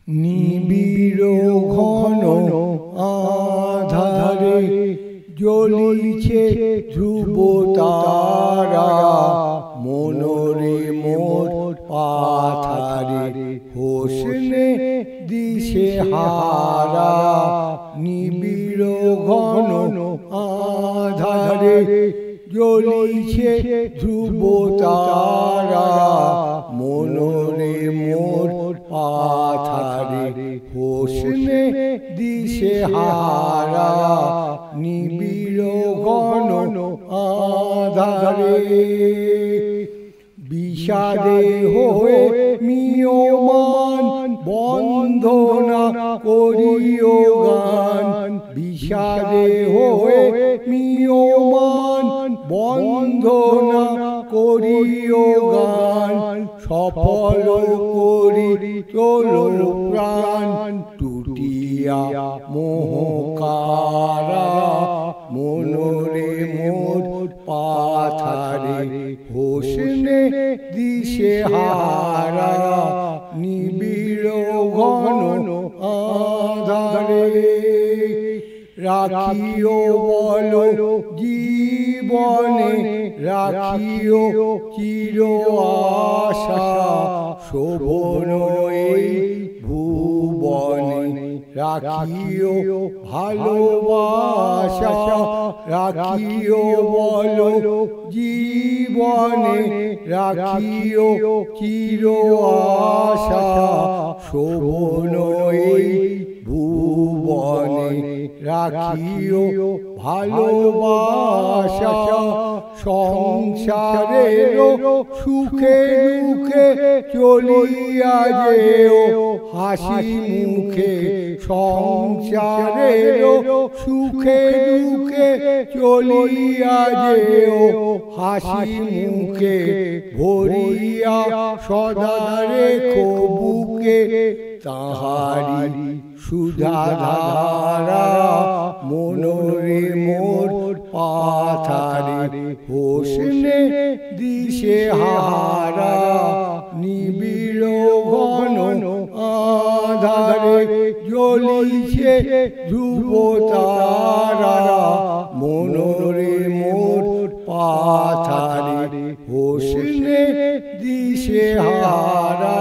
নিবিড় ঘন আধারে জ্বলিছে ধ্রুব তারা, মনরে মোর পাথারে হোসনে দিশে হারা। নিবিড় ঘন আধারে জ্বলিছে ধ্রুব তারা, মনরে মোর পাথারে হোসনে দিশে হারা। নিবিড় ঘন আধারে বিষাদে হয়ে মিয়মান বন্দনা করিও গান। বিষাদে হয়ে মিয়মান বন্দনা করিও গান। সফল করি চলো প্রাণ টুটিয়া মোহকারা, মনরে মোর পাথারে হোসনে দিশে হারা। নিবিড় ঘন আধারে রাখিও বলো জীবনে, রাখিও চির আশা। শোভন এই ভুবনে রাখিও ভালোবাসা। রাখিও বলো জীবনে, রাখিও চির আশা। শোভন এই ভুবনে রাখিও ভালোবাসা। সংসারের সুখে দুঃখে চলিয়া যেও হাসি মুখে। সংসারের সুখে দুঃখে চলিয়া যেও হাসি মুখে। ভরিয়া সদা রেখো বুকে তাহারি সুধাধারা, মনরে মোর পাথারে হোসনে দিশে হারা। নিবিড় ঘন আধারে জ্বলিছে ধ্রুব তারা, মনরে মোর পাথারে হোসনে দিশে হারা।